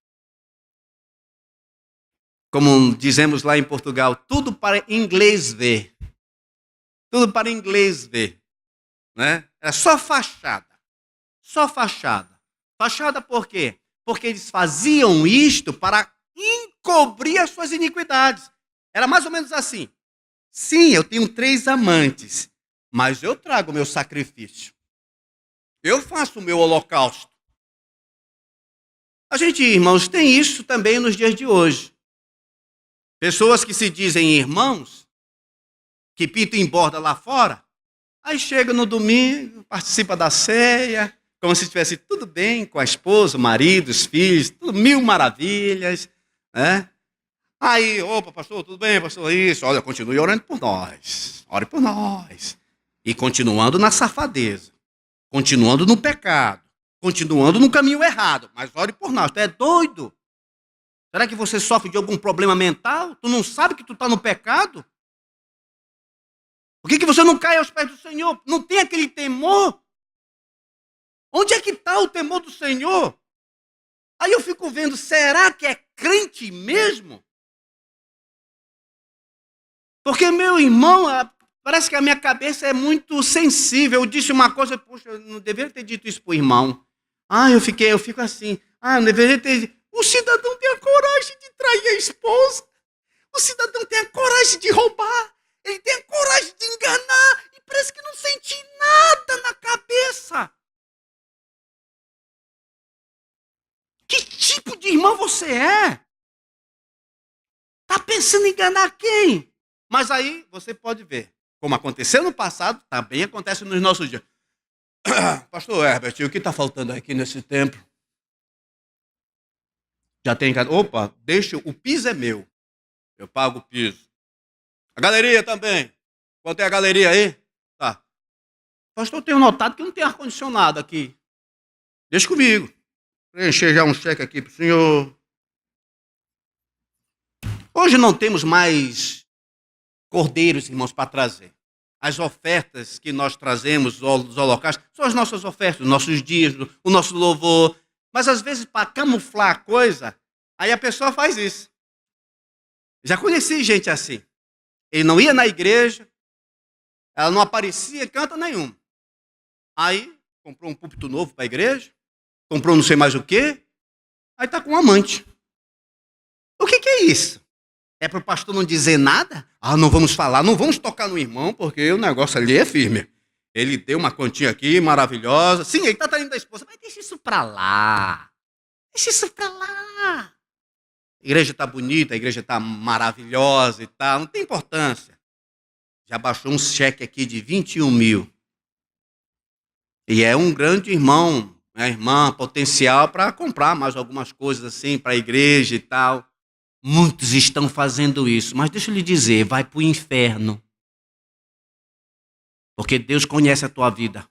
Como dizemos lá em Portugal, tudo para inglês ver. Tudo para inglês ver. Né? Era só fachada. Só fachada. Fachada por quê? Porque eles faziam isto para encobrir as suas iniquidades. Era mais ou menos assim. Sim, eu tenho 3 amantes, mas eu trago o meu sacrifício. Eu faço o meu holocausto. A gente, irmãos, tem isso também nos dias de hoje. Pessoas que se dizem irmãos, que pitam em borda lá fora, aí chega no domingo, participa da ceia, como se estivesse tudo bem com a esposa, o marido, os filhos, tudo 1000 maravilhas, né? Aí, opa, pastor, tudo bem, pastor? Isso, olha, continue orando por nós, ore por nós. E continuando na safadeza, continuando no pecado, continuando no caminho errado, mas ore por nós. Tu é doido? Será que você sofre de algum problema mental? Tu não sabe que tu está no pecado? Por que você não cai aos pés do Senhor? Não tem aquele temor? Onde é que está o temor do Senhor? Aí eu fico vendo, será que é crente mesmo? Porque, meu irmão, parece que a minha cabeça é muito sensível. Eu disse uma coisa, poxa, eu não deveria ter dito isso para o irmão. Eu fico assim. Eu não deveria ter... O cidadão tem a coragem de trair a esposa. O cidadão tem a coragem de roubar. Ele tem a coragem de enganar. E parece que não sente nada na cabeça. Que tipo de irmão você é? Está pensando em enganar quem? Mas aí você pode ver, como aconteceu no passado, também acontece nos nossos dias. Pastor Herbert, o que está faltando aqui nesse templo? Já tem casa. Opa, deixa, o piso é meu. Eu pago o piso. A galeria também. Quanto é a galeria aí? Tá. Pastor, eu tenho notado que não tem ar-condicionado aqui. Deixa comigo. Preencher já um cheque aqui para o senhor. Hoje não temos mais cordeiros, irmãos, para trazer. As ofertas que nós trazemos, os holocaustos, são as nossas ofertas, os nossos dias, o nosso louvor. Mas às vezes, para camuflar a coisa, aí a pessoa faz isso. Já conheci gente assim. Ele não ia na igreja, ela não aparecia em canto nenhum. Aí, comprou um púlpito novo para a igreja, comprou não sei mais o quê, aí está com um amante. O que é isso? É para o pastor não dizer nada? Não vamos falar, não vamos tocar no irmão, porque o negócio ali é firme. Ele deu uma quantia aqui maravilhosa. Sim, ele está traindo da esposa, mas deixa isso para lá. Deixa isso para lá. A igreja está bonita, a igreja está maravilhosa e tal, não tem importância. Já baixou um cheque aqui de 21 mil. E é um grande irmão, irmã, potencial para comprar mais algumas coisas assim para a igreja e tal. Muitos estão fazendo isso, mas deixa eu lhe dizer, vai para o inferno. Porque Deus conhece a tua vida.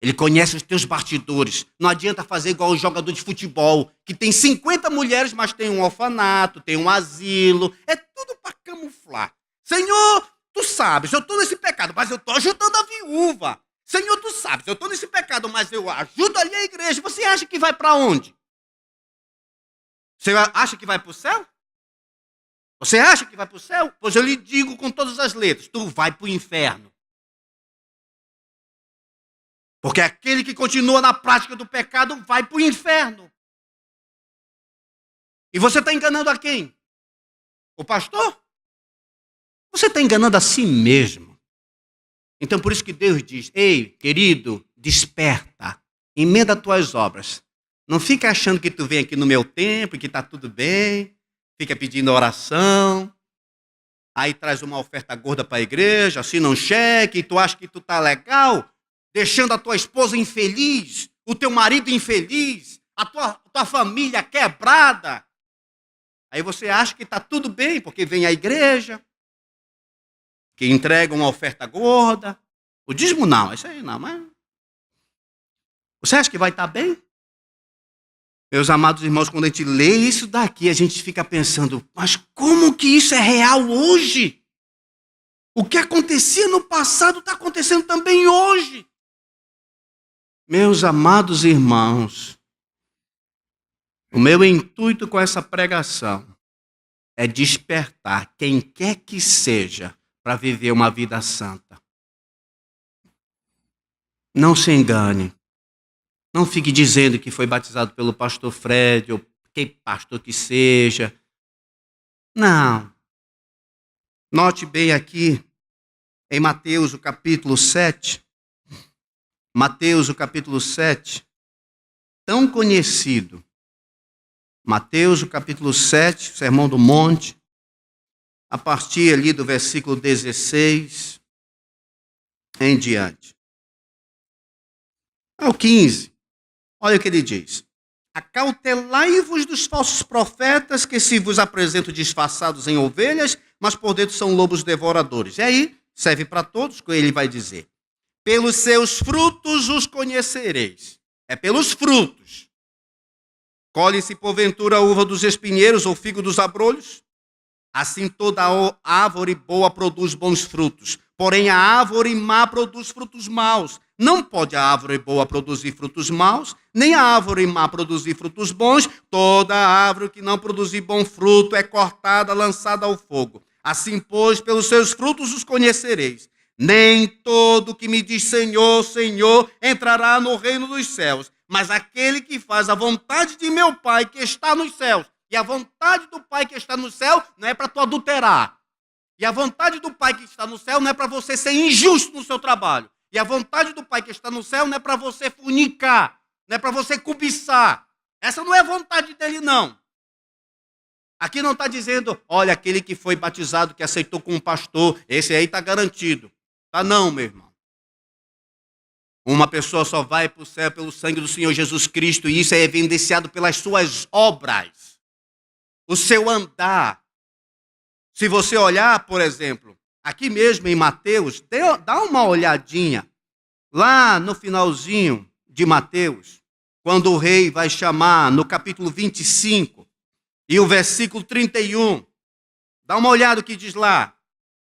Ele conhece os teus bastidores. Não adianta fazer igual o jogador de futebol, que tem 50 mulheres, mas tem um orfanato, tem um asilo. É tudo para camuflar. Senhor, tu sabes, eu estou nesse pecado, mas eu estou ajudando a viúva. Senhor, tu sabes, eu estou nesse pecado, mas eu ajudo ali a igreja. Você acha que vai para onde? Você acha que vai para o céu? Você acha que vai para o céu? Pois eu lhe digo com todas as letras, tu vai para o inferno. Porque aquele que continua na prática do pecado vai para o inferno. E você está enganando a quem? O pastor? Você está enganando a si mesmo. Então, por isso que Deus diz, ei, querido, desperta, emenda as tuas obras. Não fica achando que tu vem aqui no meu tempo e que está tudo bem, fica pedindo oração, aí traz uma oferta gorda para a igreja, assina um cheque, e tu acha que tu está legal, deixando a tua esposa infeliz, o teu marido infeliz, a tua família quebrada. Aí você acha que está tudo bem, porque vem à igreja, que entrega uma oferta gorda. O dízimo não, isso aí não, mas... Você acha que vai estar bem? Meus amados irmãos, quando a gente lê isso daqui, a gente fica pensando, mas como que isso é real hoje? O que acontecia no passado está acontecendo também hoje. Meus amados irmãos, o meu intuito com essa pregação é despertar quem quer que seja para viver uma vida santa. Não se engane. Não fique dizendo que foi batizado pelo pastor Fred ou que pastor que seja. Não. Note bem aqui em Mateus, o capítulo 7. Mateus, o capítulo 7, tão conhecido. Mateus, o capítulo 7, Sermão do Monte, a partir ali do versículo 16 em diante. Ao 15, olha o que ele diz. Acautelai-vos dos falsos profetas que se vos apresentam disfarçados em ovelhas, mas por dentro são lobos devoradores. E aí, serve para todos, que ele vai dizer. Pelos seus frutos os conhecereis. É pelos frutos. Colhe-se porventura a uva dos espinheiros ou figo dos abrolhos? Assim toda árvore boa produz bons frutos, porém a árvore má produz frutos maus. Não pode a árvore boa produzir frutos maus, nem a árvore má produzir frutos bons. Toda árvore que não produzir bom fruto é cortada, lançada ao fogo. Assim, pois, pelos seus frutos os conhecereis. Nem todo que me diz Senhor, Senhor, entrará no reino dos céus, mas aquele que faz a vontade de meu Pai que está nos céus. E a vontade do Pai que está no céu não é para tu adulterar. E a vontade do Pai que está no céu não é para você ser injusto no seu trabalho. E a vontade do Pai que está no céu não é para você fornicar, não é para você cobiçar. Essa não é a vontade dele, não. Aqui não está dizendo, olha, aquele que foi batizado, que aceitou como pastor, esse aí está garantido. Tá não, meu irmão. Uma pessoa só vai para o céu pelo sangue do Senhor Jesus Cristo, e isso é evidenciado pelas suas obras. O seu andar. Se você olhar, por exemplo, aqui mesmo em Mateus, dá uma olhadinha. Lá no finalzinho de Mateus, quando o rei vai chamar no capítulo 25 e o versículo 31. Dá uma olhada o que diz lá.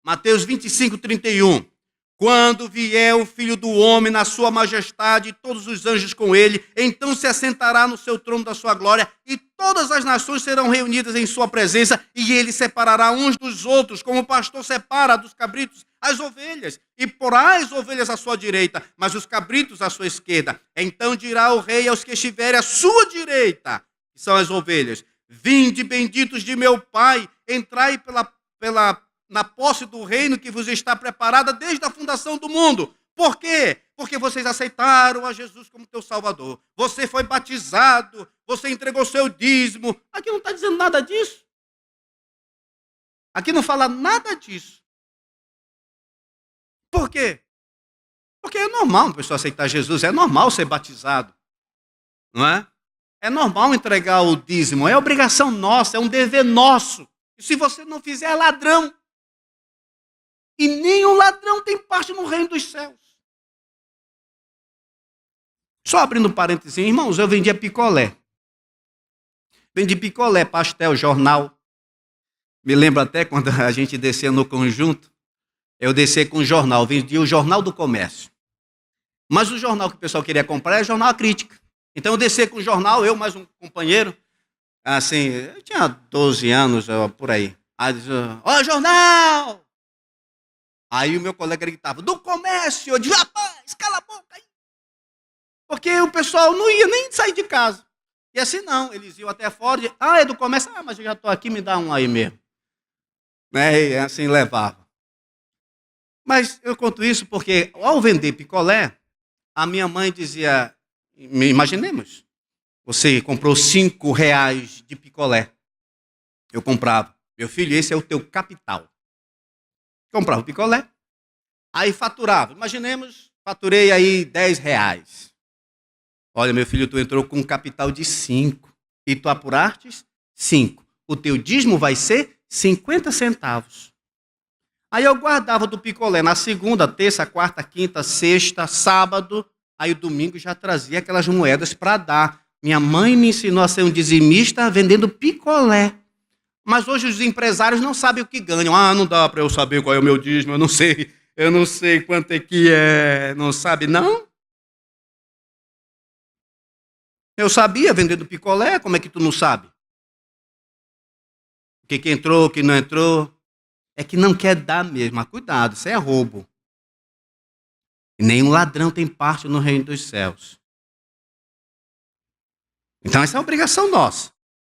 Mateus 25, 31. Quando vier o Filho do Homem na sua majestade e todos os anjos com ele, então se assentará no seu trono da sua glória e todas as nações serão reunidas em sua presença e ele separará uns dos outros, como o pastor separa dos cabritos as ovelhas, e porá as ovelhas à sua direita, mas os cabritos à sua esquerda. Então dirá o rei aos que estiverem à sua direita, que são as ovelhas, vinde benditos de meu Pai, entrai na posse do reino que vos está preparada desde a fundação do mundo. Por quê? Porque vocês aceitaram a Jesus como teu Salvador. Você foi batizado, você entregou seu dízimo. Aqui não está dizendo nada disso. Aqui não fala nada disso. Por quê? Porque é normal uma pessoa aceitar Jesus, é normal ser batizado. Não é? É normal entregar o dízimo, é obrigação nossa, é um dever nosso. E se você não fizer, é ladrão. E nenhum ladrão tem parte no reino dos céus. Só abrindo um parênteses, irmãos, eu vendia picolé. Vendi picolé, pastel, jornal. Me lembro até quando a gente descia no conjunto, eu descia com o jornal, vendia o Jornal do Comércio. Mas o jornal que o pessoal queria comprar era o Jornal A Crítica. Então eu descia com o jornal, eu mais um companheiro, assim, eu tinha 12 anos, por aí. Aí dizia, ó, jornal! Aí o meu colega gritava, do comércio! Eu dizia, rapaz, cala a boca aí! Porque o pessoal não ia nem sair de casa. E assim não, eles iam até fora, é do comércio, mas eu já estou aqui, me dá um aí mesmo. Né? E assim levava. Mas eu conto isso porque, ao vender picolé, a minha mãe dizia, imaginemos, você comprou R$ 5 de picolé. Eu comprava. Meu filho, esse é o teu capital. Comprava o picolé, aí faturava. Imaginemos, faturei aí R$ 10. Olha, meu filho, tu entrou com um capital de 5 e tu apurastes 5. O teu dízimo vai ser 50 centavos. Aí eu guardava do picolé na segunda, terça, quarta, quinta, sexta, sábado. Aí o domingo já trazia aquelas moedas para dar. Minha mãe me ensinou a ser um dizimista vendendo picolé. Mas hoje os empresários não sabem o que ganham. Não dá para eu saber qual é o meu dízimo, eu não sei quanto é que é. Não sabe, não? Eu sabia vendendo picolé, como é que tu não sabe? O que entrou, o que não entrou? É que não quer dar mesmo. Mas cuidado, isso é roubo. E nenhum ladrão tem parte no reino dos céus. Então essa é a obrigação nossa.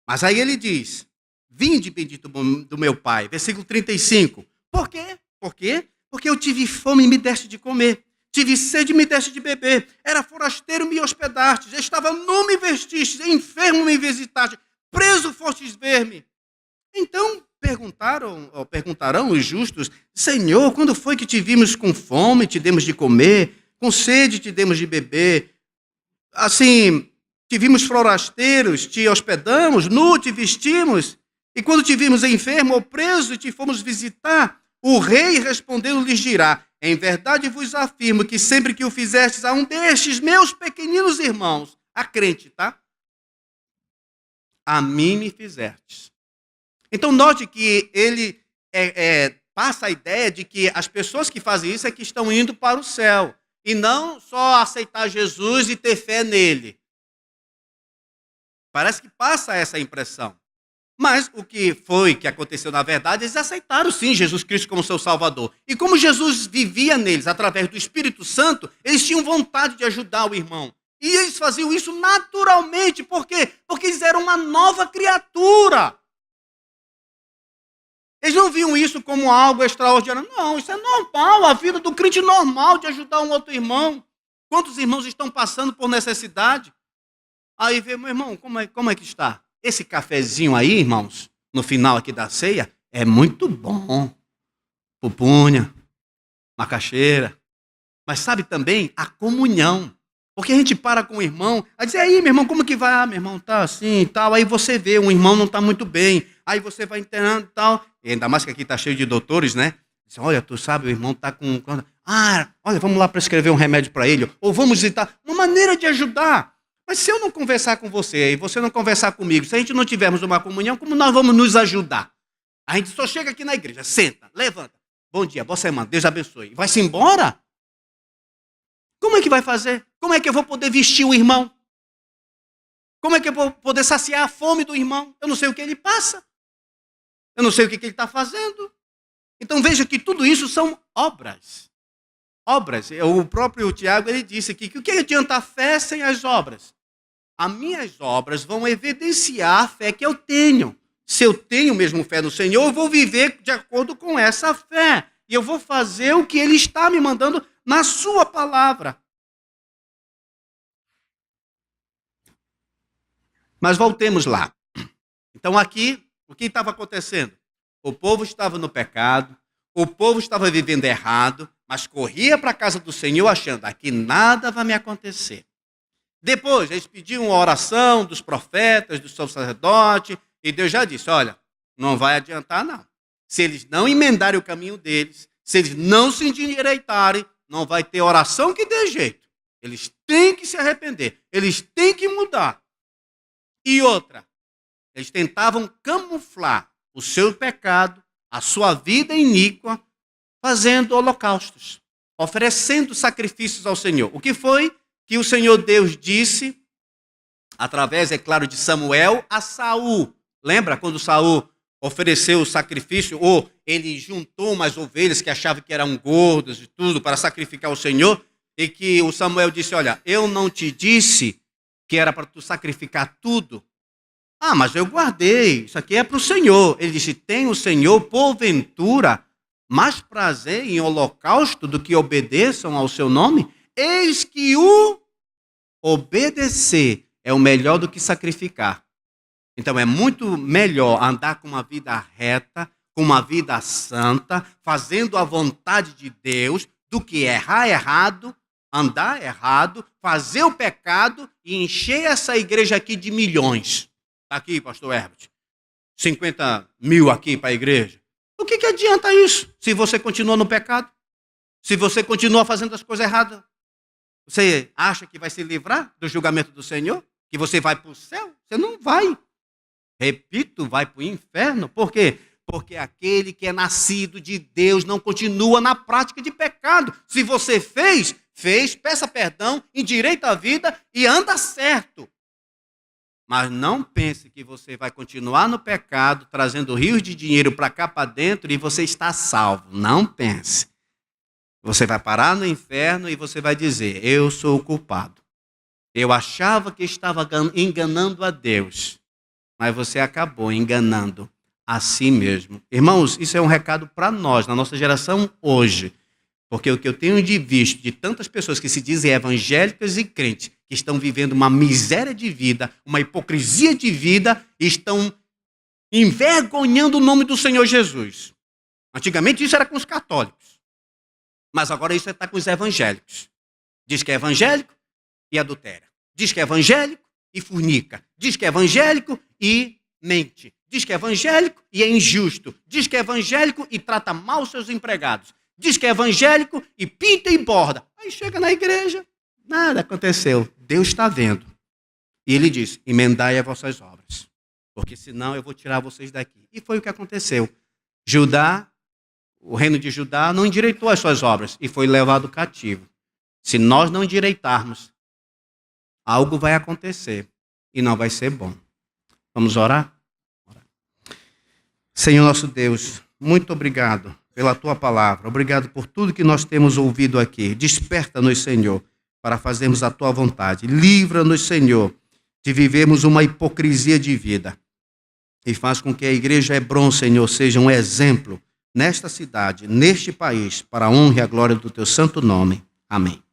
Mas aí ele diz, vinde bendito do meu Pai. Versículo 35. Por quê? Por quê? Porque eu tive fome e me deste de comer. Tive sede e me deste de beber. Era forasteiro e me hospedastes. Estava nu me vestistes. Enfermo me visitaste. Preso fostes ver-me. Então perguntarão os justos, Senhor, quando foi que te vimos com fome, te demos de comer, com sede te demos de beber? Assim, te vimos forasteiros, te hospedamos, nu te vestimos, e quando te vimos enfermo ou preso e te fomos visitar, o rei respondendo lhes dirá, em verdade vos afirmo que sempre que o fizestes a um destes meus pequeninos irmãos, a crente, tá? A mim me fizestes. Então, note que ele passa a ideia de que as pessoas que fazem isso é que estão indo para o céu. E não só aceitar Jesus e ter fé nele. Parece que passa essa impressão. Mas o que aconteceu na verdade, eles aceitaram sim Jesus Cristo como seu Salvador. E como Jesus vivia neles através do Espírito Santo, eles tinham vontade de ajudar o irmão. E eles faziam isso naturalmente. Por quê? Porque eles eram uma nova criatura. Eles não viam isso como algo extraordinário. Não, isso é normal, a vida do crente normal de ajudar um outro irmão. Quantos irmãos estão passando por necessidade? Aí vê, meu irmão, como é que está? Esse cafezinho aí, irmãos, no final aqui da ceia, é muito bom. Pupunha, macaxeira. Mas sabe também a comunhão. Porque a gente para com o irmão, aí diz, aí, meu irmão, como que vai? Meu irmão tá assim e tal. Aí você vê, um irmão não está muito bem. Aí você vai internando e tal. E ainda mais que aqui está cheio de doutores, né? Diz, olha, tu sabe, o irmão está com... olha, vamos lá prescrever um remédio para ele. Ou vamos visitar. Uma maneira de ajudar. Mas se eu não conversar com você e você não conversar comigo, se a gente não tivermos uma comunhão, como nós vamos nos ajudar? A gente só chega aqui na igreja, senta, levanta. Bom dia, boa semana, Deus abençoe. Vai-se embora? Como é que vai fazer? Como é que eu vou poder vestir o irmão? Como é que eu vou poder saciar a fome do irmão? Eu não sei o que ele passa. Eu não sei o que ele está fazendo. Então veja que tudo isso são obras. Obras. O próprio Tiago ele disse aqui que o que adianta a fé sem as obras? As minhas obras vão evidenciar a fé que eu tenho. Se eu tenho mesmo fé no Senhor, eu vou viver de acordo com essa fé. E eu vou fazer o que Ele está me mandando na sua palavra. Mas voltemos lá. Então aqui, o que estava acontecendo? O povo estava no pecado, o povo estava vivendo errado, mas corria para a casa do Senhor achando, aqui nada vai me acontecer. Depois, eles pediam uma oração dos profetas, do sacerdote, e Deus já disse, olha, não vai adiantar não. Se eles não emendarem o caminho deles, se eles não se endireitarem, não vai ter oração que dê jeito. Eles têm que se arrepender, eles têm que mudar. E outra, eles tentavam camuflar o seu pecado, a sua vida iníqua, fazendo holocaustos, oferecendo sacrifícios ao Senhor. O que foi que o Senhor Deus disse, através, é claro, de Samuel, a Saul. Lembra quando Saul ofereceu o sacrifício, ou ele juntou umas ovelhas que achava que eram gordas e tudo para sacrificar ao Senhor, e que o Samuel disse, olha, eu não te disse que era para tu sacrificar tudo. Ah, mas eu guardei, isso aqui é para o Senhor. Ele disse, tem o Senhor, porventura, mais prazer em holocausto do que obedeçam ao seu nome? Eis que o obedecer é o melhor do que sacrificar. Então é muito melhor andar com uma vida reta, com uma vida santa, fazendo a vontade de Deus, do que errar errado, andar errado, fazer o pecado e encher essa igreja aqui de milhões. Está aqui, pastor Herbert, 50 mil aqui para a igreja. O que adianta isso se você continua no pecado? Se você continua fazendo as coisas erradas? Você acha que vai se livrar do julgamento do Senhor? Que você vai para o céu? Você não vai. Repito, vai para o inferno. Por quê? Porque aquele que é nascido de Deus não continua na prática de pecado. Se você fez, peça perdão, endireita a vida e anda certo. Mas não pense que você vai continuar no pecado, trazendo rios de dinheiro para cá, para dentro, e você está salvo. Não pense. Você vai parar no inferno e você vai dizer, eu sou o culpado. Eu achava que estava enganando a Deus, mas você acabou enganando a si mesmo. Irmãos, isso é um recado para nós, na nossa geração hoje. Porque o que eu tenho visto de tantas pessoas que se dizem evangélicas e crentes, que estão vivendo uma miséria de vida, uma hipocrisia de vida, e estão envergonhando o nome do Senhor Jesus. Antigamente isso era com os católicos, mas agora isso está com os evangélicos. Diz que é evangélico e adultera. Diz que é evangélico e fornica. Diz que é evangélico e mente. Diz que é evangélico e é injusto. Diz que é evangélico e trata mal os seus empregados. Diz que é evangélico e pinta e borda. Aí chega na igreja, nada aconteceu. Deus está vendo. E ele diz, emendai as vossas obras, porque senão eu vou tirar vocês daqui. E foi o que aconteceu. Judá, o reino de Judá não endireitou as suas obras e foi levado cativo. Se nós não endireitarmos, algo vai acontecer e não vai ser bom. Vamos orar? Senhor nosso Deus, muito obrigado pela tua palavra. Obrigado por tudo que nós temos ouvido aqui. Desperta-nos, Senhor, para fazermos a tua vontade. Livra-nos, Senhor, de vivermos uma hipocrisia de vida. E faz com que a igreja Hebron, Senhor, seja um exemplo nesta cidade, neste país, para a honra e a glória do teu santo nome. Amém.